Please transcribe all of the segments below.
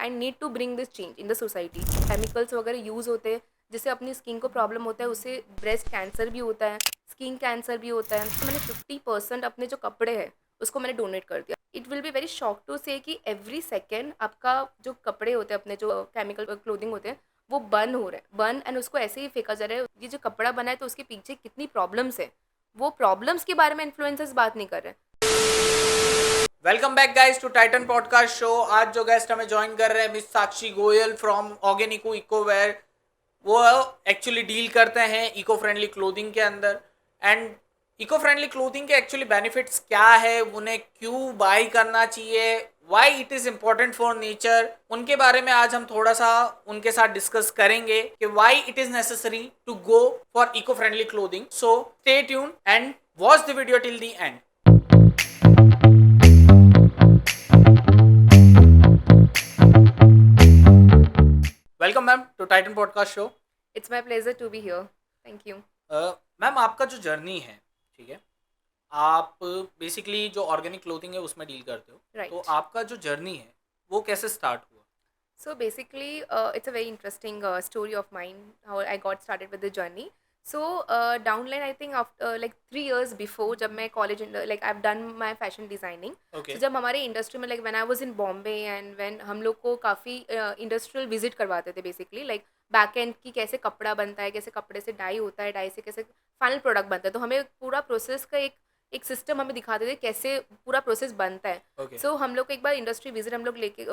I need to bring this change in the society. Chemicals वगैरह use होते हैं जिससे अपनी स्किन को प्रॉब्लम होता है, उससे ब्रेस्ट कैंसर भी होता है, स्किन कैंसर भी होता है। तो मैंने 50% अपने जो कपड़े हैं उसको मैंने डोनेट कर दिया। It will be very shock to say कि एवरी सेकेंड आपका जो कपड़े होते हैं, अपने जो केमिकल क्लोथिंग होते हैं, वो बर्न हो रहे हैं, बर्न, एंड उसको ऐसे ही फेंका जा रहा है। ये जो कपड़ा बना है तो उसके पीछे कितनी प्रॉब्लम्स है, वो प्रॉब्लम्स के बारे में इन्फ्लुएंसर्स बात नहीं कर रहे हैं। Welcome back guys to Titan podcast show. आज जो गेस्ट हमें ज्वाइन कर रहे हैं miss Sakshi Goyal from Organico Ecoware. वो एक्चुअली डील करते हैं इको फ्रेंडली क्लोथिंग के अंदर। एंड इको फ्रेंडली क्लोथिंग के एक्चुअली बेनिफिट्स क्या है, उन्हें क्यों बाई करना चाहिए, why it is important for nature, उनके बारे में आज हम थोड़ा सा उनके साथ डिस्कस करेंगे कि why it is necessary to go for eco friendly clothing. So stay tune and watch the video till the end. Welcome ma'am to Titan podcast show. It's my pleasure to be here. Thank you. Ma'am आपका जो journey है, ठीक है, आप basically जो organic clothing है उसमें deal करते हो, तो राइट। आपका जो जर्नी है वो कैसे स्टार्ट हुआ? So basically, it's a very interesting story of mine how I got started with the journey. So downline, I think after like 3 years before, जब मैं college like I've done my fashion designing. Okay. So जब हमारे industry में like when I was in Bombay and when हम लोग को काफ़ी industrial visit करवाते थे basically like back end की कैसे कपड़ा बनता है, कैसे कपड़े से डाई होता है, डाई से कैसे फाइनल प्रोडक्ट बनता है, तो हमें पूरा प्रोसेस का एक एक सिस्टम हमें दिखाते थे कैसे पूरा प्रोसेस बनता है। ओके। हम लोग को एक बार इंडस्ट्री विजिट हम लोग लेके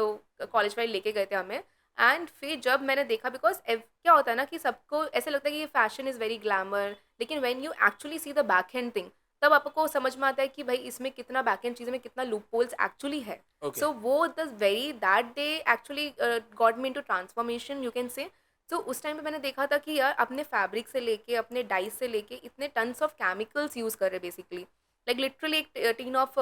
कॉलेज वाले लेके गए थे हमें। एंड फिर जब मैंने देखा, बिकॉज क्या होता है ना कि सबको ऐसे लगता है कि ये फैशन इज़ वेरी ग्लैमर, लेकिन when you actually see the back hand thing, तब आपको समझ में आता है कि भाई इसमें कितना बैक हैंड चीज़ें में कितना लूप होल्स एक्चुअली है। ओके। सो वो the very that day actually got me to transformation, you can say. तो उस टाइम पे मैंने देखा था कि यार अपने फैब्रिक से लेके अपने डाइस से लेके इतने टन्स ऑफ केमिकल्स यूज़ कर रहे बेसिकली, लाइक लिटरली एक टीन ऑफ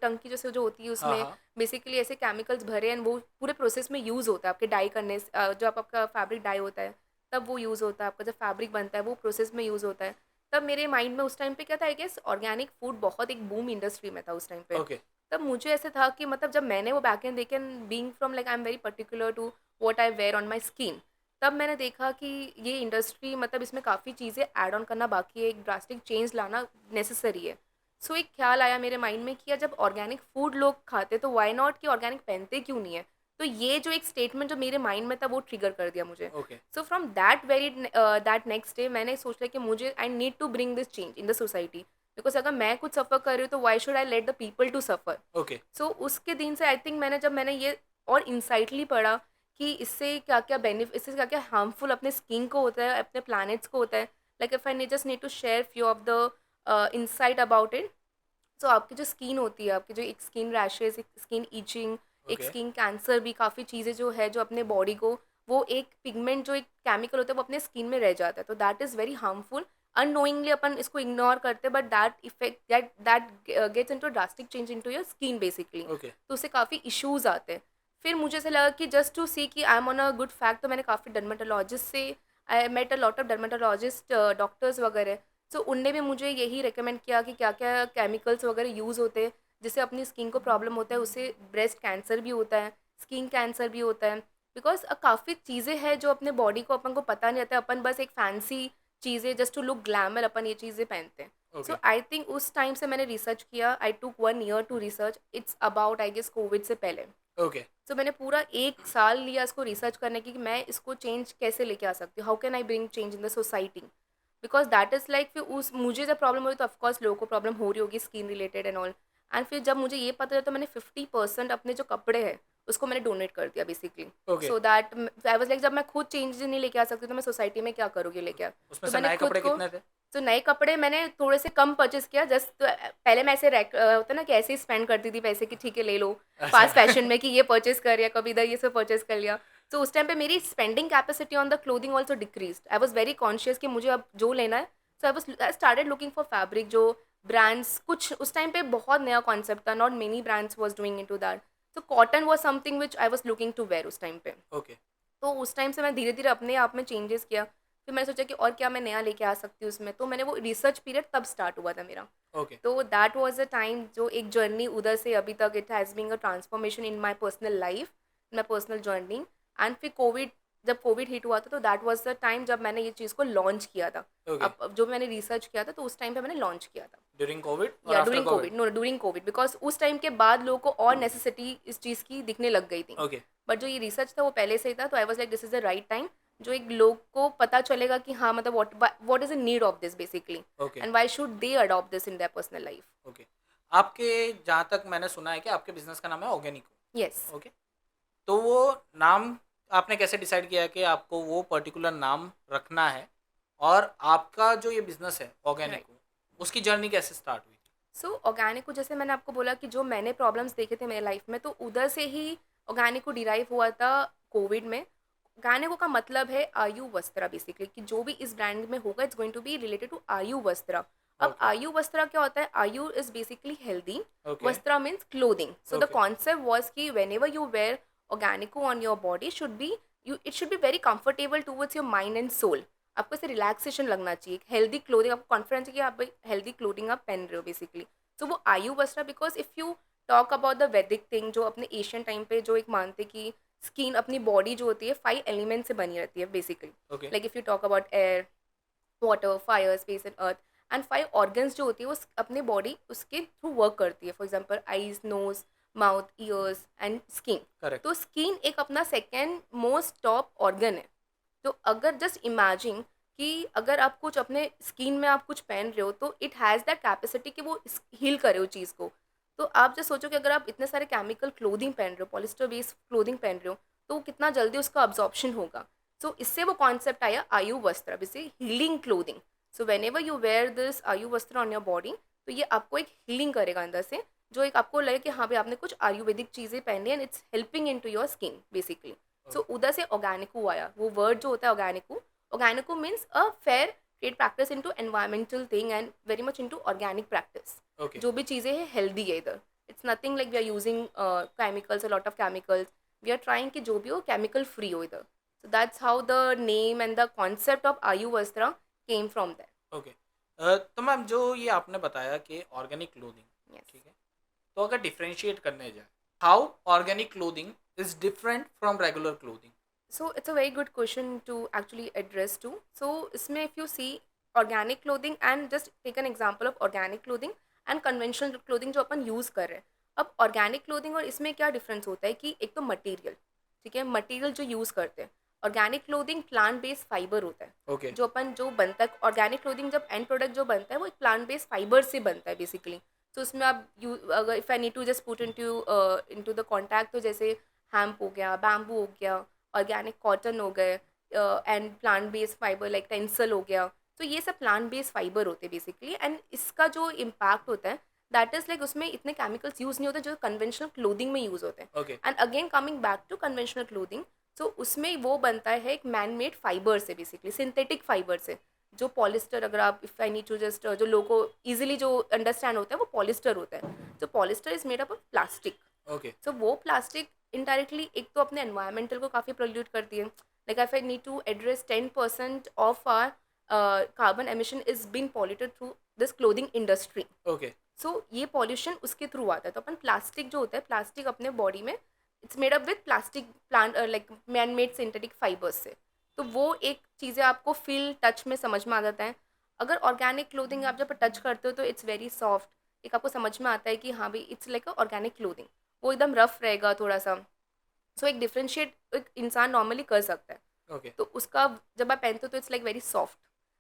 टंकी जैसे जो होती है हाँ उसमें हाँ। बेसिकली ऐसे केमिकल्स भरे एंड वो पूरे प्रोसेस में यूज़ होता है आपके डाई करने से। जब आपका फैब्रिक डाई होता है तब वो यूज़ होता है, आपका जब फैब्रिक बनता है वो प्रोसेस में यूज़ होता है। तब मेरे माइंड में उस टाइम पे क्या था, आई गेस ऑर्गेनिक फूड बहुत एक बूम इंडस्ट्री में था उस टाइम पे। ओके। तब मुझे ऐसे था कि मतलब जब मैंने वो बैक एंड देखे, being from like I am very particular to what I wear on my skin, तब मैंने देखा कि ये इंडस्ट्री मतलब इसमें काफ़ी चीज़ें ऐड ऑन करना बाकी है, एक ड्रास्टिक चेंज लाना नेसेसरी है। सो एक ख्याल आया मेरे माइंड में कि यार जब ऑर्गेनिक फूड लोग खाते तो वाई नॉट कि ऑर्गेनिक पहनते क्यों नहीं है। तो ये जो एक स्टेटमेंट जो मेरे माइंड में था वो ट्रिगर कर दिया मुझे। Okay. So from that very that next day मैंने सोच लिया कि मुझे I need to bring this change in the society, because अगर मैं कुछ सफ़र कर रही हूँ तो why should I let the people to suffer. Okay. So उसके दिन से आई थिंक जब मैंने ये और इंसाइटली पढ़ा कि इससे क्या क्या बेनिफिट, इससे क्या क्या हार्मफुल अपने स्किन को होता है, अपने प्लैनेट्स को होता है। Like if I just need to share few of the insight about it. So आपकी जो स्किन होती है, आपकी जो एक स्किन रैशेज़, एक स्किन इचिंग, एक ओके। स्किन कैंसर भी काफ़ी चीज़ें जो है जो अपने बॉडी को, वो एक पिगमेंट जो एक केमिकल होता है वो अपने स्किन में रह जाता है, तो that is very harmful. Unknowingly अपन इसको इग्नोर करते हैं, but that effect that that gets into drastic change into your skin basically. Okay. तो उससे काफ़ी इश्यूज़ आते हैं। फिर मुझे ऐसा लगा कि जस्ट टू सी कि I am on a good fact, तो मैंने काफ़ी डर्मेटोलॉजिस्ट से, I met a lot of dermatologist doctors वगैरह। सो उनने भी मुझे यही रिकमेंड किया कि क्या क्या केमिकल्स वगैरह यूज़ होते हैं जिससे अपनी स्किन को प्रॉब्लम होता है, उससे ब्रेस्ट कैंसर भी होता है, स्किन कैंसर भी होता है। बिकॉज काफ़ी चीज़ें हैं जो अपने बॉडी को अपन को पता नहीं रहता है, अपन बस एक फैंसी चीज़ें जस्ट टू लुक ग्लैमर अपन ये चीज़ें पहनते हैं। So okay. आई थिंक उस टाइम से मैंने रिसर्च किया, I took 1 year to research, it's about I guess covid से पहले। ओके। सो मैंने पूरा 1 साल लिया इसको रिसर्च करने की कि मैं इसको चेंज कैसे लेके आ सकती हूँ, how can I bring change in the society. Because that is like फिर उस मुझे जब प्रॉब्लम हो रही तो ऑफकोर्स लोगों को प्रॉब्लम हो रही होगी skin related and all. And फिर जब मुझे ये पता चला तो मैंने 50% अपने जो कपड़े हैं उसको मैंने डोनेट कर दिया basically. Okay. So that I was like जब मैं खुद चेंजेस नहीं लेके आ सकती तो मैं सोसाइटी में क्या करूँगी लेके आ। उसमें तो से मैंने नए खुद कपड़े को, कितने थे? तो नए कपड़े मैंने थोड़े से कम परचेस किया, जस्ट पहले मैं ऐसे होता है ना कि ऐसे ही स्पेंड करती थी पैसे कि ठीक है ले लो, अच्छा। फास्ट फैशन में कि ये परचेस कर लिया, कभी इधर ये सब परचेस कर लिया। तो उस टाइम पे मेरी spending capacity on the clothing also decreased. I was very conscious कि मुझे अब जो लेना है। So I started looking for fabric, जो ब्रांड्स कुछ उस टाइम पे बहुत नया कॉन्सेप्ट था, not many brands was doing into that. तो cotton was something which I was looking to wear उस टाइम पे। ओके। तो उस टाइम से मैं धीरे-धीरे अपने आप में चेंजेस किया। फिर मैंने सोचा कि और क्या मैं नया लेके आ सकती हूँ उसमें, तो मैंने वो रिसर्च पीरियड तब स्टार्ट हुआ था मेरा। ओके। तो दैट वाज़ अ टाइम जो एक जर्नी उधर से अभी तक it has been a transformation in my personal life. My personal journey. And फिर कोविड, जब कोविड हिट हुआ था तो दैट वाज द टाइम जब मैंने ये चीज़ को लॉन्च किया था। ओके, अब जो मैंने रिसर्च किया था तो उस टाइम पे मैंने लॉन्च किया था। ड्यूरिंग कोविड और या after during Covid? Covid, know during Covid, because उस टाइम के बाद लोगों को और नेसेसिटी इस चीज़ की दिखने लग गई थी। ओके, बट जो ये रिसर्च था वो पहले से ही था, तो I was like this is the right time, जो एक लोग को पता चलेगा कि हाँ मतलब what is the need of this basically, okay, and why should they adopt this in their personal life. Okay. आपके, जहाँ तक मैंने सुना है कि आपके बिज़नेस का नाम है ऑर्गेनिको, यस। ओके। तो वो नाम आपने कैसे डिसाइड किया कि आपको वो पर्टिकुलर नाम रखना है? और आपका जो ये बिज़नेस है राइट। ऑर्गेनिको, उसकी जर्नी कैसे स्टार्ट हुई थी? सो ऑर्गेनिको, जैसे मैंने आपको बोला कि जो मैंने प्रॉब्लम्स देखे थे मेरे लाइफ में, तो उधर से ही ऑर्गेनिको डिराइव हुआ था कोविड में। ऑर्गेनिको का मतलब है आयु वस्त्रा बेसिकली, कि जो भी इस ब्रांड में होगा it's going to be related to Ayu Vastra. अब ओके, आयु वस्त्रा क्या होता है? Ayu is basically healthy, okay, vastra means clothing. So the okay, concept was कि whenever you wear Organico on your body should be, you it should be very comfortable towards your mind and soul. आपको इसे relaxation लगना चाहिए, healthy clothing, आपको confidence है कि आप healthy clothing आप पहन रहे हो बेसिकली। सो वो Ayu Vastra, because if you talk about the Vedic thing, जो अपने एशियन टाइम पे जो एक मानते कि स्किन, अपनी बॉडी जो होती है 5 एलिमेंट से बनी रहती है basically. Okay, like if you talk about air, water, fire, space and earth, and 5 organs जो होती है वो अपने बॉडी उसके थ्रू वर्क करती है। For example eyes, nose, mouth, ears and skin. Correct, तो स्किन एक अपना सेकेंड मोस्ट टॉप ऑर्गन है। तो अगर जस्ट इमेजिन कि अगर आप कुछ अपने स्किन में आप कुछ पहन रहे हो, तो इट हैज़ दैट कैपेसिटी कि वो हील करे उस चीज़ को। तो आप जो सोचो कि अगर आप इतने सारे केमिकल क्लोथिंग पहन रहे हो, पॉलिस्टर बेस्ड क्लोथिंग पहन रहे हो, तो वो कितना जल्दी उसका अब्जॉर्प्शन होगा। सो इससे वो कॉन्सेप्ट आया आयु वस्त्र, जिसे healing clothing. So whenever you wear this Ayu Vastra on your body, तो ये आपको एक हीलिंग करेगा अंदर से, जो एक आपको लगे कि हाँ भाई आपने कुछ आयुर्वेदिक चीज़ें पहनी and it's helping in to your skin basically. So उधर से ऑर्गेनिको आया, वो वर्ड जो होता है Organico. Organico means a fair trade practice into environmental thing and very much into organic practice. Okay, जो भी चीज़ें हैं हेल्दी है इधर। It's nothing like we are using chemicals, a lot of chemicals. We are trying कि जो भी हो केमिकल फ्री हो इधर। So that's how the name and the concept of आयु वस्त्रा केम फ्रॉम दैट। ओके। तो मैम, जो ये आपने बताया कि ऑर्गेनिक क्लोथिंग, यस। ठीक है, तो अगर डिफरेंशिएट करने जाए, how organic clothing is different from regular clothing? So it's a very good question to actually address to. So इसमें if you see organic clothing and just take an example of organic clothing and conventional clothing जो अपन use कर रहे हैं। अब organic clothing और इसमें क्या difference होता है कि एक तो मटेरियल, ठीक है, मटेरियल जो यूज़ करते हैं। Organic clothing plant based fibre होता है। ओके, जो अपन जो बनता है ऑर्गेनिक क्लोथिंग, जब एंड प्रोडक्ट जो बनता है वो एक प्लांट बेस्ड फाइबर से बनता है बेसिकली। तो उसमें आप यू अगर if I need to just put into the contact, तो जैसे हैम्प हो गया, बैम्बू हो गया, ऑर्गेनिक कॉटन हो गए, and plant based fibre like tensile हो गया। तो ये सब प्लांट बेस्ड फाइबर होते हैं बेसिकली, एंड इसका जो इम्पैक्ट होता है दैट इज़ लाइक उसमें इतने केमिकल्स यूज़ नहीं होते जो कन्वेंशनल क्लोथिंग में यूज़ होते हैं। Okay, and again coming back to conventional clothing, so उसमें वो बनता है एक मैन मेड फाइबर से बेसिकली, सिंथेटिक फाइबर से। जो पॉलिस्टर, अगर आप if I need to just जो लोगों को ईजिली जो अंडरस्टैंड होता है वो पॉलिस्टर होता है। जो polyester is made up of plastic. Okay, so वो प्लास्टिक इनडायरेक्टली एक तो अपने एनवायरमेंटल को काफ़ी पोल्यूट करती है। Like if I need to address 10% of our carbon emission is been polluted through this clothing industry. Okay, so ये pollution उसके थ्रू आता है। तो अपन प्लास्टिक जो होता है, प्लास्टिक अपने बॉडी में it's made up with plastic plant like man made synthetic fibres से। तो वो एक चीज़ें आपको फील टच में समझ में आ जाता है। अगर ऑर्गेनिक क्लोथिंग आप जब टच करते हो तो इट्स वेरी सॉफ्ट, एक आपको समझ में आता है कि हाँ भाई it's like a organic clothing. वो एकदम रफ रहेगा थोड़ा सा। सो एक डिफ्रेंशिएट एक इंसान नॉर्मली कर सकता है। ओके, तो उसका जब आप पहनते हो तो इट्स लाइक वेरी सॉफ्ट।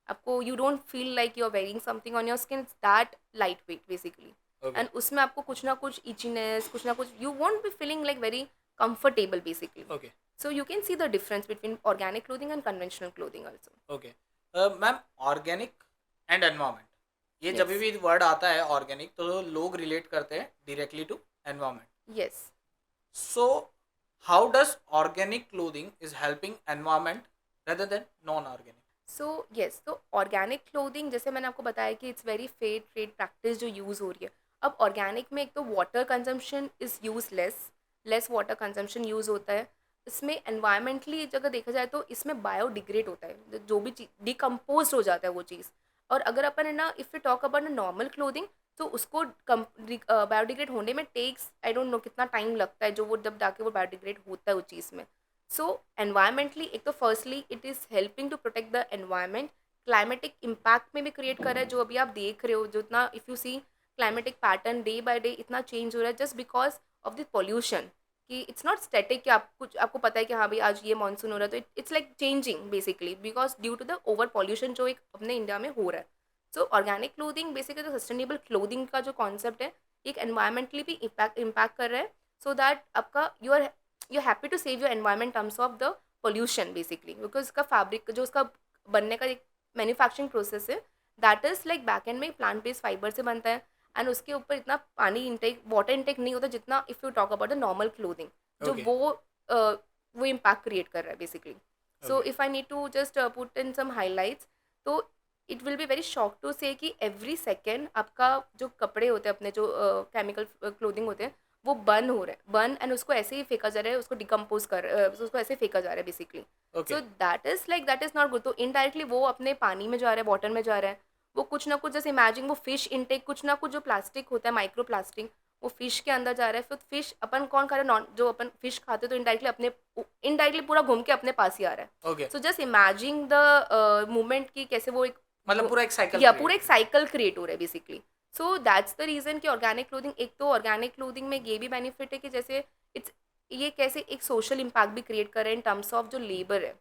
आपको you don't feel like you are wearing something on your skin, it's that light weight basically. Okay, and उसमें आपको कुछ ना कुछ इचीनेस, कुछ ना कुछ, you won't be feeling like very comfortable basically. Okay, so you can see the difference between organic clothing and conventional clothing also. Okay. Ma'am, organic and environment, ये जब यस। भी वर्ड आता है ऑर्गेनिक, तो लोग रिलेट करते हैं directly to environment. Yes. So how does organic clothing is helping environment rather than non organic? So yes, तो ऑर्गेनिक क्लोथिंग जैसे मैंने आपको बताया कि it's very fair trade practice जो यूज़ हो रही है। अब ऑर्गेनिक में एक तो water consumption is use less water consumption use होता है। इसमें एनवायरमेंटली अगर देखा जाए तो इसमें बायोडिग्रेड होता है, जो भी चीज़ डिकम्पोज हो जाता है वो चीज़। और अगर अपन है ना, if you talk about normal clothing, तो उसको बायोडिग्रेड होने में टेक्स आई डोंट नो कितना टाइम लगता है, जो वो जब जाके वो बायोडिग्रेड होता है उस चीज़ में। सो एनवायरमेंटली एक तो firstly it is helping to protect the environment, climatic impact में भी क्रिएट कर रहा है, जो अभी आप देख रहे हो, जो इतना if you see climatic pattern day by day इतना चेंज हो रहा है just because of the pollution, कि इट्स नॉट स्टैटिक कि आप कुछ आपको पता है कि हाँ भाई आज ये मानसून हो रहा है, तो it's like changing basically because due to the over pollution जो एक अपने इंडिया में हो रहा है। सो ऑर्गेनिक क्लोथिंग बेसिकली जो सस्टेनेबल क्लोथिंग का जो कॉन्सेप्ट है, एक एनवायरमेंटली भी इम्पैक्ट कर रहा है, सो दैट आपका you are happy to save your environment terms of the pollution basically, because इसका फैब्रिक जो उसका बनने का एक मैन्युफैक्चरिंग प्रोसेस है, that is like back end में प्लांट बेस्ड फाइबर से बनता है, एंड उसके ऊपर इतना पानी इंटेक वाटर इंटेक नहीं होता जितना if you talk about the normal clothing, जो ओके वो इम्पैक्ट क्रिएट कर रहा है basically. So okay if I need to just put in some highlights, तो it will be very shock to say कि एवरी सेकेंड आपका जो कपड़े होते हैं अपने जो केमिकल क्लोथिंग होते हैं वो बर्न हो रहे हैं, बर्न, एंड उसको ऐसे ही फेंका जा रहा है, उसको डिकम्पोज उसको ऐसे ही फेंका जा रहा है basically. Okay so that is not good. तो इनडायरेक्टली वो अपने पानी में जा रहा है, वाटर में जा रहा है, वो कुछ ना कुछ जैसे इमेजिन वो फिश इनटेक, कुछ ना कुछ जो प्लास्टिक होता है माइक्रो प्लास्टिक, वो फिश के अंदर जा रहा है, फिर फिश अपन कौन खा रहा है, नॉन जो अपन फिश खाते हैं, तो इनडायरेक्टली अपने इनडायरेक्टली पूरा घूम के अपने पास ही आ रहा है। Okay so just imagine the movement की कैसे वो एक मतलब पूरा एक साइकिल या क्रिएट पूरा एक साइकिल क्रिएट हो रहा है basically. So that's the reason कि ऑर्गेनिक क्लोथिंग, एक तो ऑर्गेनिक क्लोथिंग में ये भी बेनिफिट है कि जैसे इट्स ये कैसे एक सोशल इम्पैक्ट भी क्रिएट कर रहे हैं इन टर्म्स ऑफ जो लेबर है।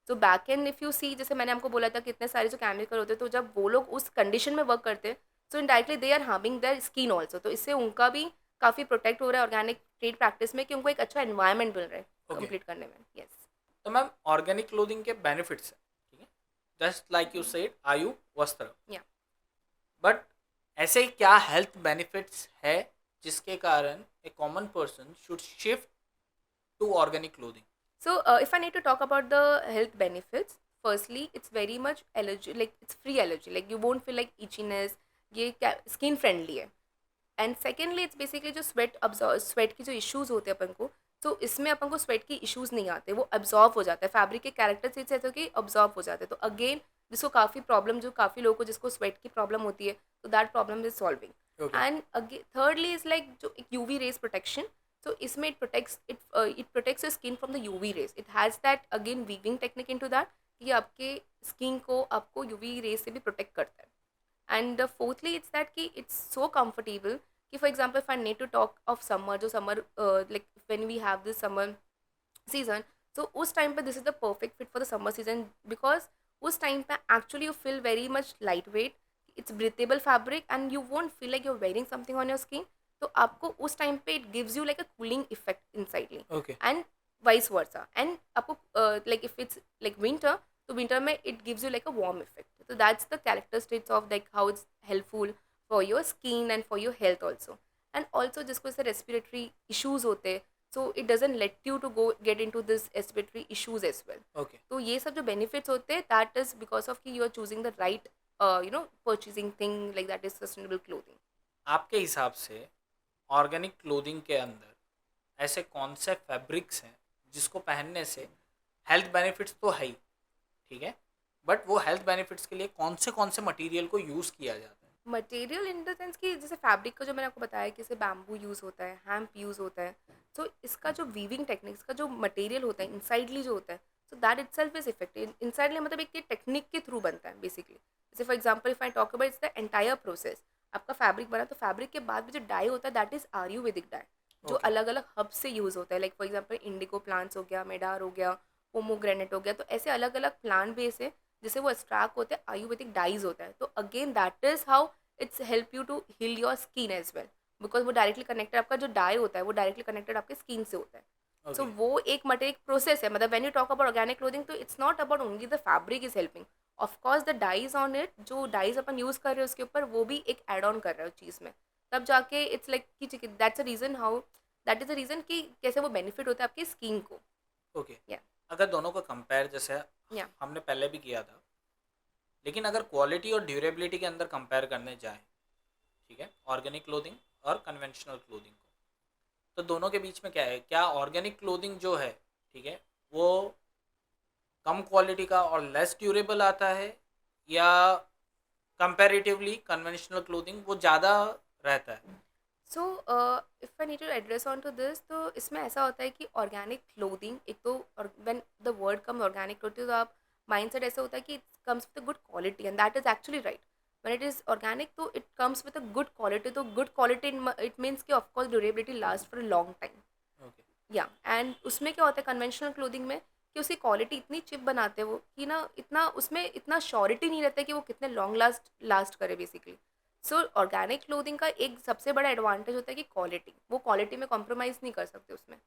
So back end if you see, जैसे मैंने आपको बोला था कि इतने सारे जो केमिकल होते हैं, तो जब वो लोग उस कंडीशन में वर्क करते हैं, so indirectly they are harming their skin also, तो इससे उनका भी काफ़ी प्रोटेक्ट हो रहा है ऑर्गेनिक ट्रेड प्रैक्टिस में, कि उनको एक अच्छा एनवायरनमेंट मिल रहा है ओके कंप्लीट करने में। यस। तो मैम ऑर्गेनिक क्लोथिंग के बेनिफिट्स हैं, ठीक है, जस्ट लाइक यू सेड आयु वस्त्र, या बट ऐसे क्या हेल्थ बेनिफिट्स है जिसके कारण a common person should shift to organic clothing? So, if I need to talk about the health benefits, firstly, it's very much allergy, like it's free allergy, like you won't feel like itchiness, ये skin friendly है। And secondly it's basically जो sweat की जो issues होते हैं अपन को, तो इसमें अपन को स्वेट की इश्यूज नहीं आते, वो अब्जॉर्व हो जाता है, फैब्रिक के कैरेक्टरिस्टिक्स ऐसे हो कि अब्जॉर्व हो जाते हैं, तो अगेन जिसको काफ़ी प्रॉब्लम, जो काफ़ी लोगों को जिसको स्वेट की प्रॉब्लम होती है, तो that problem is solving. Okay and again thirdly is like जो एक यूवी रेज प्रोटेक्शन, तो इसमें it protects your skin from the UV rays, it has that again weaving technique into that, कि आपके skin को आपको UV rays से भी प्रोटेक्ट करता है। एंड फोर्थली इट्स दैट कि इट्स सो कंफर्टेबल कि for example if I need to talk of summer, जो summer like when we have this summer season, so उस टाइम पे this is the perfect fit for the summer season, because उस time पे actually you feel very much light weight, it's breathable fabric and you won't feel like you are wearing something on your skin, तो आपको उस time पे it gives you like a cooling effect insidely, okay and vice versa, and आपको like if it's like winter, तो winter में it gives you like a warm effect, so that's the characteristics of like how it's helpful for your skin and for your health also, and also जिसको जैसे respiratory issues होते हैं, so it doesn't let you to go get into this respiratory issues as well। Okay तो ये सब जो benefits होते हैं, that is because of कि you are choosing the right purchasing thing like that is sustainable clothing। आपके हिसाब से ऑर्गेनिक क्लोथिंग के अंदर ऐसे कौन से फैब्रिक्स हैं जिसको पहनने से हेल्थ बेनिफिट्स तो है ही, ठीक है, बट वो हेल्थ बेनिफिट्स के लिए कौन से मटेरियल को यूज़ किया जाता है? मटेरियल इन द सेंस कि जैसे फैब्रिक का जो मैंने आपको बताया कि जैसे बैम्बू यूज़ होता है, हैम्प यूज़ होता है, सो इसका जो वीविंग टेक्निक, इसका जो मटेरियल होता है इनसाइडली जो होता है, so that itself is effective insidely, मतलब एक टेक्निक के थ्रू बनता है बेसिकली। जैसे for example if I talk about it's the entire process, आपका फैब्रिक बना, तो फैब्रिक के बाद भी जो डाई होता है दैट इज आयुर्वेदिक डाई, जो ओके अलग अलग हब से यूज़ होता है, like for example Indigo plants हो गया, मेडार हो गया, पोमोग्रेनेट हो गया, तो ऐसे अलग अलग प्लांट बेस है जिससे वो एक्सट्रैक्ट होते हैं, आयुर्वेदिक डाइज होता है, तो again that is how it's help you to heal your skin as well, because वो डायरेक्टली कनेक्टेड, आपका जो डाई होता है वो डायरेक्टली कनेक्टेड आपके स्किन से होता है। सो ओके वो एक मटेरियल प्रोसेस है, मतलब when you talk about organic clothing, तो it's not about only the fabric is helping, of course the dyes on it, जो डाइज अपन यूज़ कर रहे हैं उसके ऊपर, वो भी एक एड ऑन कर रहा है उस चीज़ में, तब जाके इट्स लाइक कि that's a reason how, that is a reason कि कैसे वो बेनिफिट होता है आपकी स्किन को। ओके या अगर दोनों को कंपेयर जैसे या हमने पहले भी किया था, लेकिन अगर क्वालिटी और ड्यूरेबिलिटी के अंदर कंपेयर करने जाए, ठीक है, ऑर्गेनिक क्लोथिंग और कन्वेंशनल क्लोथिंग को, तो दोनों के बीच में क्या है, क्या ऑर्गेनिक क्लोथिंग जो है, ठीक है, वो कम क्वालिटी का और लेस ड्यूरेबल आता है, या कंपैरेटिवली कन्वेंशनल क्लोथिंग वो ज़्यादा रहता है? So if I need to address on to this, तो इसमें ऐसा होता है कि ऑर्गेनिक क्लोथिंग एक तो, और when the word come organic clothing, तो आप माइंडसेट ऐसा होता है कि it comes with a good quality, and that is actually right. When it is organic तो it comes with a good quality, तो गुड क्वालिटी इट मीन्स कि of course durability last for a long time. Okay. या and उसमें क्या होता है conventional clothing में, कि उसकी क्वालिटी इतनी चिप बनाते हैं वो कि ना, इतना उसमें इतना श्योरिटी नहीं रहता है कि वो कितने लॉन्ग लास्ट करे बेसिकली. सो ऑर्गेनिक क्लोथिंग का एक सबसे बड़ा एडवांटेज होता है कि क्वालिटी, वो क्वालिटी में कॉम्प्रोमाइज़ नहीं कर सकते उसमें.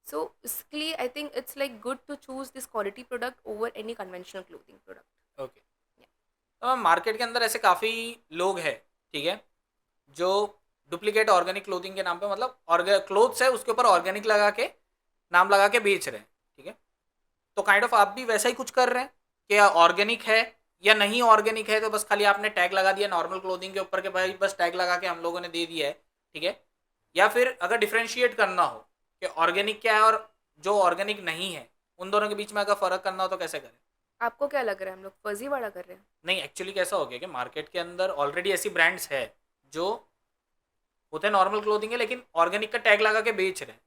सो इसके लिए I think it's like good to choose this quality product over any conventional clothing product. Okay. तो मार्केट के अंदर ऐसे काफ़ी लोग हैं, ठीक है, जो डुप्लीकेट ऑर्गेनिक क्लोथिंग के नाम पे, मतलब क्लोथ्स है उसके ऊपर ऑर्गेनिक लगा के, नाम लगा के बेच रहे हैं, ठीक है. तो काइंड ऑफ आप भी वैसा ही कुछ कर रहे हैं कि ऑर्गेनिक है या नहीं ऑर्गेनिक है, तो बस खाली आपने टैग लगा दिया नॉर्मल क्लोथिंग के ऊपर के भाई बस टैग लगा के हम लोगों ने दे दिया है, ठीक है. या फिर अगर डिफ्रेंशिएट करना हो कि ऑर्गेनिक क्या है और जो ऑर्गेनिक नहीं है, उन दोनों के बीच में अगर फ़र्क करना हो तो कैसे करें? आपको क्या लग रहा है, हम लोग फर्जी वाला कर रहे हैं? नहीं, एक्चुअली कैसा हो गया कि मार्केट के अंदर ऑलरेडी ऐसी ब्रांड्स है जो होते हैं नॉर्मल क्लोथिंग है लेकिन ऑर्गेनिक का टैग लगा के बेच रहे हैं.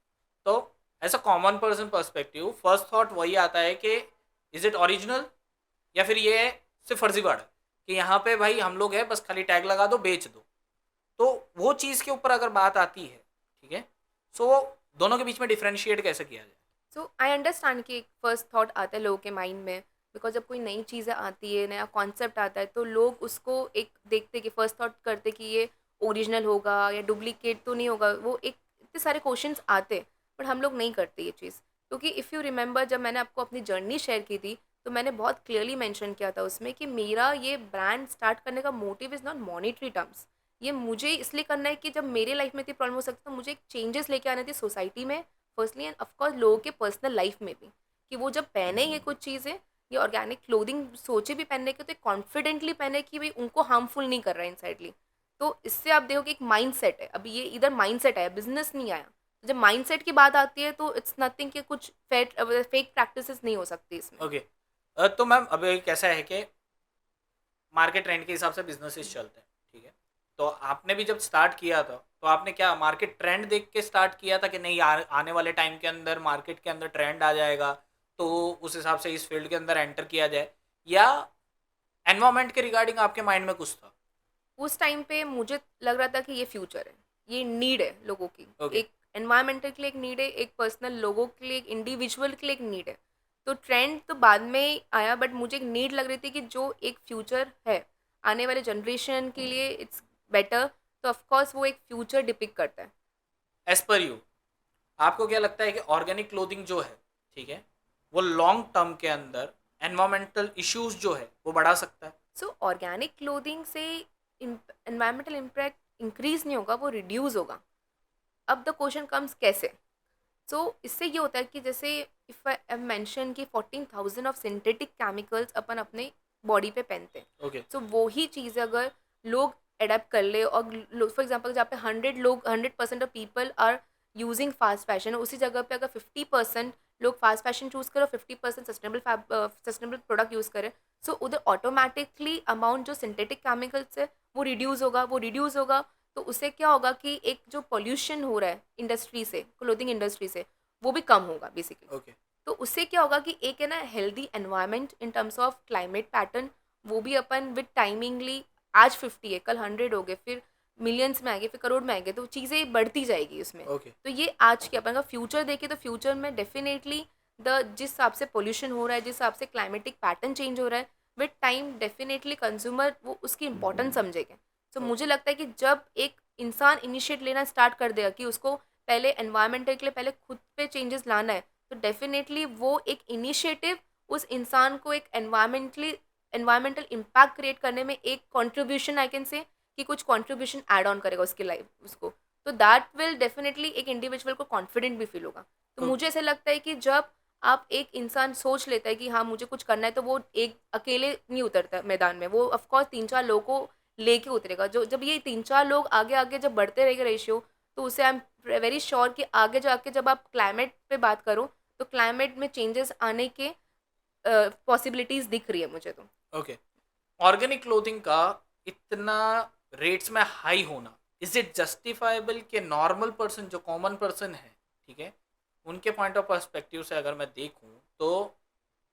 तो as a common person perspective first thought वही आता है कि इज इट ओरिजिनल, या फिर ये है सिर्फ फर्जीवाड़ा कि यहाँ पे भाई हम लोग हैं बस खाली टैग लगा दो बेच दो. तो वो चीज़ के ऊपर अगर बात आती है, ठीक है, सो दोनों के बीच में डिफ्रेंशिएट कैसे किया जाए? सो आई अंडरस्टैंड कि एक फर्स्ट थॉट आता है लोगों के माइंड में, बिकॉज जब कोई नई चीज़ें आती है, नया कॉन्सेप्ट आता है, तो लोग उसको एक देखते कि फर्स्ट थॉट करते कि ये ओरिजिनल होगा या डुप्लीकेट तो नहीं होगा, वो एक इतने सारे क्वेश्चंस आते हैं. बट हम लोग नहीं करते ये चीज़, क्योंकि इफ़ यू रिमेंबर जब मैंने आपको अपनी जर्नी शेयर की थी, तो मैंने बहुत क्लियरली मेंशन किया था उसमें कि मेरा ये ब्रांड स्टार्ट करने का motive is not monetary terms. ये मुझे इसलिए करना है कि जब मेरे लाइफ में इतनी प्रॉब्लम हो सकती, तो मुझे एक चेंजेस लेके आने थे सोसाइटी में फर्स्टली, एंड ऑफकोर्स लोगों के पर्सनल लाइफ में भी, कि वो जब पहने ये कुछ चीज़ें, ये ऑर्गेनिक क्लोथिंग सोचे भी पहनने के, तो कॉन्फिडेंटली पहने कि भाई उनको हार्मफुल नहीं कर रहा है इनसाइडली. तो इससे आप देखो कि एक माइंड सेट है, अभी ये इधर माइंड सेट आया, बिजनेस नहीं आया. तो जब माइंड सेट की बात आती है तो इट्स नथिंग कि कुछ फेक प्रैक्टिसेस नहीं हो सकती इसमें. ओके. तो मैम अब कैसा है कि मार्केट ट्रेंड के हिसाब से बिजनेसेस चलते हैं, ठीक है. तो आपने भी जब स्टार्ट किया था तो आपने क्या मार्केट ट्रेंड देख के स्टार्ट किया था कि नहीं आने वाले टाइम के अंदर मार्केट के अंदर ट्रेंड आ जाएगा तो उस हिसाब से इस फील्ड के अंदर एंटर किया जाए, या एनवायरमेंट के रिगार्डिंग आपके माइंड में कुछ था? उस टाइम पे मुझे लग रहा था कि ये फ्यूचर है, ये नीड है लोगों की. ओके. एक एनवायरमेंटल के लिए एक नीड है, एक पर्सनल लोगों के लिए, एक इंडिविजुअल के लिए एक नीड है. तो ट्रेंड तो बाद में ही आया, बट मुझे एक नीड लग रही थी कि जो एक फ्यूचर है आने वाले जनरेशन के लिए, इट्स बेटर. तो ऑफकोर्स वो एक फ्यूचर डिपिक्ट करता है. एज पर यू, आपको क्या लगता है कि ऑर्गेनिक क्लोथिंग जो है, ठीक है, वो लॉन्ग टर्म के अंदर एनवायरमेंटल इश्यूज जो है वो बढ़ा सकता है? सो ऑर्गेनिक क्लोथिंग से इन्वायरमेंटल इम्पैक्ट इंक्रीज नहीं होगा, वो रिड्यूस होगा. अब द क्वेश्चन कम्स कैसे. इससे ये होता है कि जैसे इफ़ आई मेंशन कि 14,000 ऑफ सिंथेटिक केमिकल्स अपन अपने बॉडी पे पहनते हैं. ओके. वो ही चीज़ अगर लोग अडेप्ट कर ले, और फॉर एग्जांपल जहाँ पे 100% of people are using fast fashion, उसी जगह पे अगर 50% लोग फास्ट फैशन चूज़ करें और 50% सस्टेनेबल प्रोडक्ट यूज़ करें, सो उधर ऑटोमेटिकली अमाउंट जो सिंथेटिक केमिकल्स है वो रिड्यूस होगा. तो उससे क्या होगा कि एक जो पॉल्यूशन हो रहा है इंडस्ट्री से, क्लोथिंग इंडस्ट्री से, वो भी कम होगा बेसिकली. ओके. तो उससे क्या होगा कि एक है ना healthy environment in terms of climate pattern, वो भी अपन विद टाइमिंगली, आज 50 है कल 100 हो गए, फिर मिलियंस में आएंगे, फिर करोड़ में आएंगे, तो चीज़ें बढ़ती जाएगी उसमें. ओके. तो ये आज के अपन का फ्यूचर देखें, तो फ्यूचर में डेफिनेटली द जिस हिसाब से पोल्यूशन हो रहा है, जिस हिसाब से क्लाइमेटिक पैटर्न चेंज हो रहा है, विद टाइम डेफिनेटली कंज्यूमर वो उसकी इंपॉर्टेंस समझेगा. तो मुझे लगता है कि जब एक इंसान इनिशिएट लेना स्टार्ट कर देगा कि उसको पहले एनवायरमेंटल के लिए पहले खुद पे चेंजेस लाना है, तो डेफिनेटली वो एक इनिशिएटिव उस इंसान को एक एनवायरमेंटल इम्पैक्ट क्रिएट करने में एक कंट्रीब्यूशन, आई कैन से, कि कुछ कंट्रीब्यूशन ऐड ऑन करेगा उसकी लाइफ उसको. तो दैट विल डेफिनेटली एक इंडिविजुअल को कॉन्फिडेंट भी फील होगा. तो मुझे ऐसा लगता है कि जब आप एक इंसान सोच लेता है कि हाँ मुझे कुछ करना है, तो वो एक अकेले नहीं उतरता मैदान में, वो ऑफकोर्स 3-4 लोगों को लेके उतरेगा. जो जब ये 3-4 लोग आगे आगे जब बढ़ते रहेंगे रेशियो, तो उसे आई एम वेरी श्योर कि आगे जाके जब आप क्लाइमेट पे बात करो, तो क्लाइमेट में चेंजेस आने के पॉसिबिलिटीज दिख रही है मुझे तो. ओके. ऑर्गेनिक क्लोथिंग का इतना रेट्स में हाई होना इज इट जस्टिफाइबल कि नॉर्मल पर्सन जो कॉमन पर्सन है, ठीक है, उनके पॉइंट ऑफ पर्सपेक्टिव से अगर मैं देखूं तो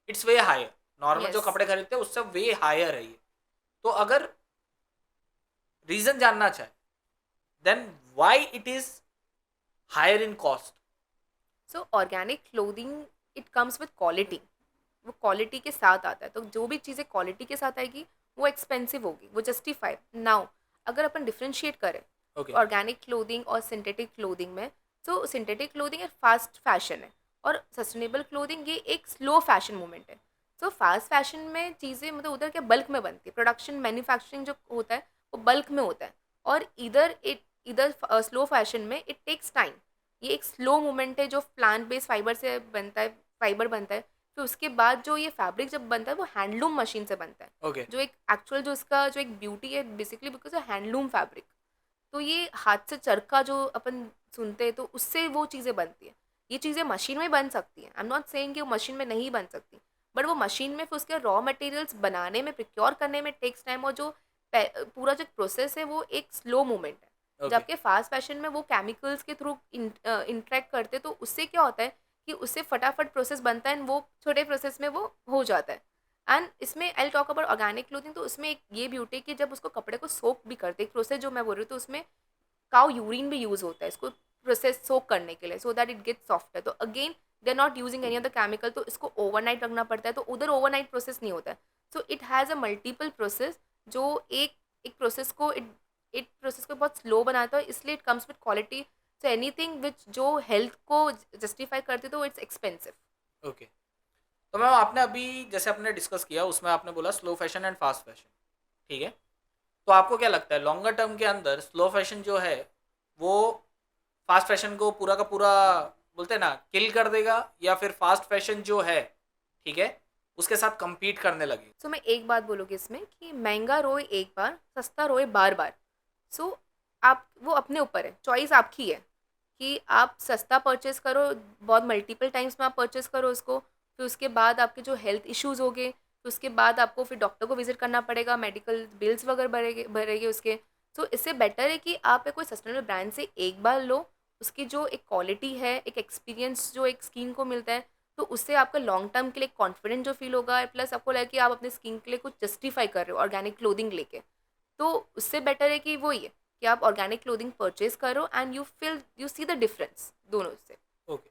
इट्स वे हायर, नॉर्मल जो यस। कपड़े खरीदते हैं उससे वे हायर है ये। तो अगर रीजन जानना चाहे then why it is higher in cost? So organic clothing it comes with quality, वो क्वालिटी के साथ आता है, तो जो भी चीज़ें क्वालिटी के साथ आएगी वो एक्सपेंसिव होगी, वो जस्टिफाइड। नाउ अगर अपन डिफ्रेंशिएट करें ओके। ऑर्गेनिक क्लोथिंग और सिंथेटिक क्लोथिंग में, तो सिंथेटिक क्लोथिंग एक फास्ट फैशन है और सस्टेनेबल क्लोथिंग ये एक स्लो फैशन मूवमेंट है। सो फास्ट फैशन में चीज़ें मतलब उधर क्या बल्क में बनती है, प्रोडक्शन मैन्युफैक्चरिंग जो होता है वो बल्क में होता है, और इधर स्लो फैशन में इट टेक्स टाइम। ये एक स्लो मूवमेंट है जो प्लांट बेस्ड फाइबर से बनता है, फाइबर बनता है, फिर उसके बाद जो ये फैब्रिक जब बनता है वो हैंडलूम मशीन से बनता है, ओके। जो एक एक्चुअल जो इसका जो एक ब्यूटी है बेसिकली बिकॉज हैंडलूम फैब्रिक। तो ये हाथ से चरखा जो अपन सुनते हैं तो उससे वो चीज़ें बनती है। ये चीज़ें मशीन में बन सकती हैं, आई एम नॉट सेइंग कि वो मशीन में नहीं बन सकती, बट वो मशीन में फिर उसके रॉ मटेरियल्स बनाने में, प्रिक्योर करने में टेक्स टाइम, और जो पूरा जो प्रोसेस है वो एक स्लो मूवमेंट है। ओके। जबकि फास्ट फैशन में वो केमिकल्स के थ्रू इंटरेक्ट करते, तो उससे क्या होता है कि उससे फटाफट प्रोसेस बनता है and वो छोटे प्रोसेस में वो हो जाता है। एंड इसमें आई टॉक अबाउट ऑर्गेनिक क्लोथिंग, तो उसमें एक ये ब्यूटी है कि जब उसको कपड़े को सोक भी करते, एक प्रोसेस जो मैं बोल रही हूँ, तो उसमें काउ यूरिन भी यूज़ होता है इसको प्रोसेस सोक करने के लिए, so that it gets softer. तो again they are not using any other chemical, तो इसको ओवरनाइट रखना पड़ता है, तो उधर ओवरनाइट प्रोसेस नहीं होता है। So it has a multiple process जो एक एक प्रोसेस को इट इट प्रोसेस को बहुत स्लो बनाता है, इसलिए it comes with quality. So anything which जो हेल्थ को जस्टिफाई करते तो इट्स एक्सपेंसिव। ओके। तो मैम आपने अभी जैसे आपने डिस्कस किया उसमें आपने बोला slow fashion and fast fashion, ठीक है, तो आपको क्या लगता है लॉन्गर टर्म के अंदर स्लो फैशन जो है वो फास्ट फैशन को पूरा का पूरा बोलते हैं ना किल कर देगा, या फिर फास्ट फैशन जो है, ठीक है, उसके साथ compete करने लगे? सो मैं एक बात बोलूँगी इसमें कि महंगा रोए एक बार, सस्ता रोए बार बार। सो आप वो अपने ऊपर है, चॉइस आपकी है कि आप सस्ता परचेज़ करो, बहुत मल्टीपल टाइम्स में आप परचेज़ करो उसको, फिर उसके बाद आपके जो हेल्थ इश्यूज़ होंगे, फिर उसके बाद आपको फिर डॉक्टर को विज़िट करना पड़ेगा, मेडिकल बिल्स वगैरह भरेंगे उसके। सो इससे बेटर है कि आप एक कोई सस्टेनेबल ब्रांड से एक बार लो, उसकी जो एक क्वालिटी है, एक एक्सपीरियंस जो एक स्किन को मिलता है, तो उससे आपका लॉन्ग टर्म के लिए कॉन्फिडेंट जो फील होगा, प्लस आपको लगे कि आप अपने स्किन के लिए कुछ जस्टिफाई कर रहे हो ऑर्गेनिक क्लोथिंग लेके। तो उससे बेटर है कि वो ही है कि आप ऑर्गेनिक क्लोथिंग परचेज करो and you see the difference दोनों से। ओके।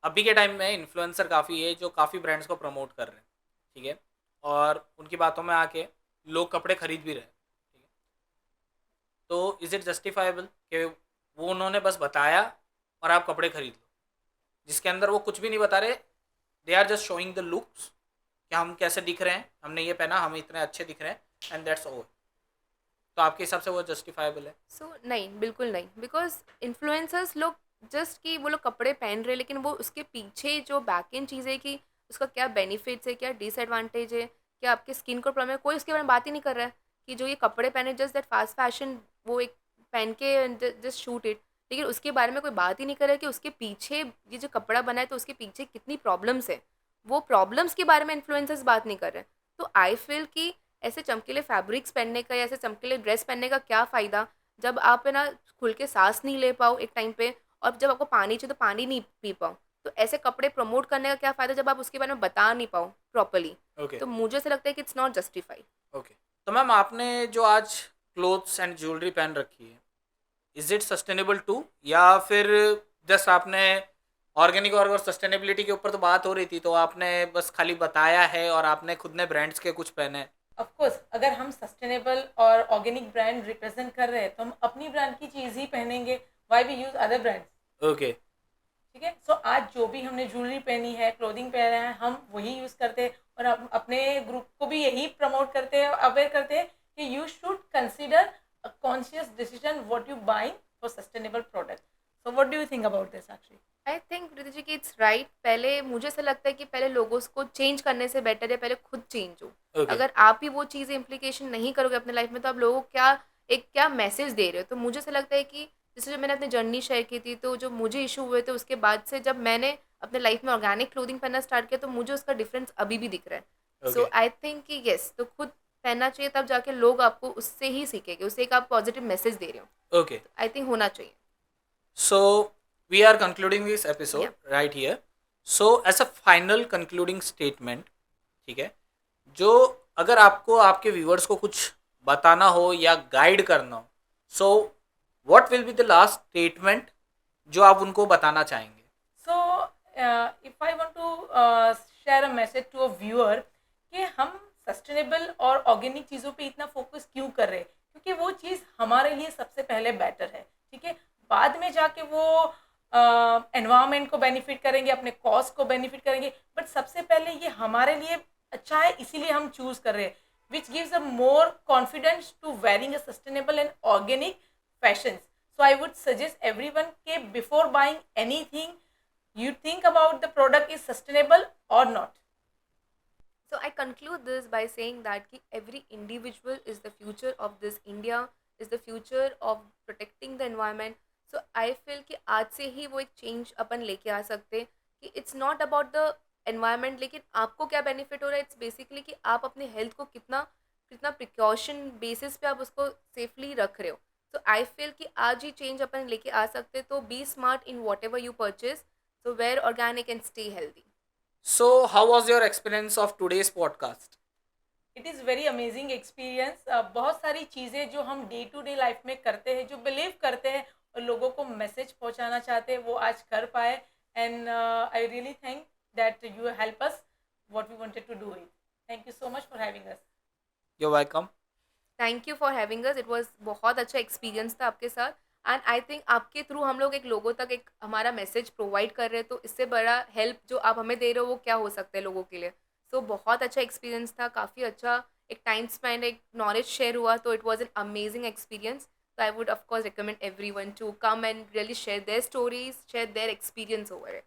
अभी के टाइम में इन्फ्लुएंसर काफ़ी है जो काफ़ी ब्रांड्स को प्रमोट कर रहे हैं, ठीक है, और उनकी बातों में आके लोग कपड़े खरीद भी रहे हैं, ठीक है, तो इज़ इट जस्टिफाइबल कि वो उन्होंने बस बताया और आप कपड़े खरीद लो, जिसके अंदर वो कुछ भी नहीं बता रहे, they are just showing the looks कि हम कैसे दिख रहे हैं, हमने ये पहना, हम इतने अच्छे दिख रहे हैं एंड दैट्स ऑल। तो आपके हिसाब से वो जस्टिफाइबल है? सो नहीं, बिल्कुल नहीं, बिकॉज इन्फ्लुएंसर्स लोग जस्ट कि वो लोग कपड़े पहन रहे, लेकिन वो उसके पीछे जो बैक एंड चीज़ है कि उसका क्या बेनिफिट्स है, क्या डिसएडवांटेज है, क्या आपके स्किन को प्रॉब्लम है, कोई उसके बारे में बात ही नहीं कर रहा है। कि जो ये कपड़े पहने जस्ट दैट फास्ट फैशन, वो एक पहन के जस्ट शूट इट, लेकिन उसके बारे में कोई बात ही नहीं कर रहा है कि उसके पीछे ये जो कपड़ा बना है तो उसके पीछे कितनी प्रॉब्लम्स है, वो प्रॉब्लम्स के बारे में इन्फ्लुएंसर्स बात नहीं कर रहे हैं। तो आई फील कि ऐसे चमकीले फैब्रिक्स पहनने का या ऐसे चमकीले ड्रेस पहनने का क्या फ़ायदा, जब आप है ना खुल के सांस नहीं ले पाओ एक टाइम पे, और जब आपको पानी चाहिए तो पानी नहीं पी पाओ। तो ऐसे कपड़े प्रमोट करने का क्या फ़ायदा जब आप उसके बारे में बता नहीं पाओ प्रॉपर्ली। ओके। तो मुझे ऐसा लगता है कि इट्स नॉट जस्टिफाइड। ओके। तो मैम आपने जो आज क्लोथ्स एंड ज्वेलरी पहन रखी है, इज इट सस्टेनेबल टू, या फिर जस्ट आपने ऑर्गेनिक और सस्टेनेबिलिटी के ऊपर तो बात हो रही थी तो आपने बस खाली बताया है और आपने खुद ने ब्रांड्स के कुछ पहने हैं? ऑफ कोर्स अगर हम सस्टेनेबल और ऑर्गेनिक ब्रांड रिप्रेजेंट कर रहे हैं तो हम अपनी ब्रांड की चीज़ ही पहनेंगे, why we use other brands. Okay. ठीक है, सो आज जो भी हमने ज्वेलरी पहनी है, क्लोथिंग पहना है, हम वही यूज़ करते हैं और हम अपने ग्रुप को भी यही प्रमोट करते हैं, अवेयर करते हैं कि you should consider a conscious decision what you buying for sustainable product. So what do you think about this actually? I think Preeti ji की इट्स राइट। पहले मुझे ऐसा लगता है कि पहले लोगों को चेंज करने से बेटर है पहले खुद चेंज हो। ओके। अगर आप ही वो चीज़ें इम्प्लीकेशन नहीं करोगे अपने लाइफ में, तो आप लोगों को क्या मैसेज दे रहे हो। तो मुझे ऐसा लगता है कि जैसे जब मैंने अपनी जर्नी शेयर की थी, तो जो मुझे इशू हुए थे उसके बाद से जब मैंने अपने लाइफ में ऑर्गेनिक क्लोथिंग पहनना स्टार्ट किया, तो मुझे उसका डिफरेंस अभी भी दिख रहा है। सो ओके। आई थिंक कि येस, तो खुद पहनना चाहिए, तब जाके लोग आपको उससे ही सीखेंगे, उससे एक आप पॉजिटिव मैसेज दे रहे हो। ओके, आई थिंक होना चाहिए। so we are concluding this episode Yeah. right here. So as a final concluding statement, ठीक है, जो अगर आपको आपके व्यूअर्स को कुछ बताना हो या गाइड करना हो, so what will be the last statement जो आप उनको बताना चाहेंगे? So, if I want to share a message to a viewer कि हम सस्टेनेबल और ऑर्गेनिक चीज़ों पे इतना फोकस क्यों कर रहे हैं, क्योंकि वो चीज़ हमारे लिए सबसे पहले बेटर है, ठीक है। बाद में जाके वो एनवायरनमेंट को बेनिफिट करेंगे, अपने कॉस्ट को बेनिफिट करेंगे, बट सबसे पहले ये हमारे लिए अच्छा है, इसीलिए हम चूज कर रहे हैं, which gives a more confidence to wearing a sustainable and organic fashion. So I would suggest everyone के before buying anything, you think about the product is sustainable or not. So I conclude this by saying that ki every individual is the future of this India, is the future of protecting the environment. So I feel कि आज से ही वो एक change अपन लेके आ सकते हैं कि it's not about the environment, लेकिन आपको क्या बेनिफिट हो रहा है, इट्स बेसिकली कि आप अपने हेल्थ को कितना कितना प्रिकॉशन बेसिस पे आप उसको सेफली रख रहे हो. सो आई फील कि आज ही चेंज अपन लेके आ सकते हैं. तो be smart in whatever you purchase, so wear organic and stay healthy. So how was your experience of today's podcast? It is very amazing experience. बहुत सारी चीज़ें जो हम डे टू डे लाइफ में करते हैं, जो बिलीव करते हैं और लोगों को मैसेज पहुंचाना चाहते हैं, वो आज कर पाए. And I really think that you help us what we wanted to do it. Thank you so much for having us. You're welcome. Thank you for having us. It was बहुत अच्छा experience था आपके साथ. And I think आपके through हम लोग एक लोगों तक एक हमारा मैसेज प्रोवाइड कर रहे हैं, तो इससे बड़ा हेल्प जो आप हमें दे रहे हो वो क्या हो सकता है लोगों के लिए. सो बहुत अच्छा एक्सपीरियंस था, काफ़ी अच्छा एक टाइम स्पेंड, एक नॉलेज शेयर हुआ. तो it was an amazing experience. So I would of course recommend everyone to come and really share their stories, share their experience over it.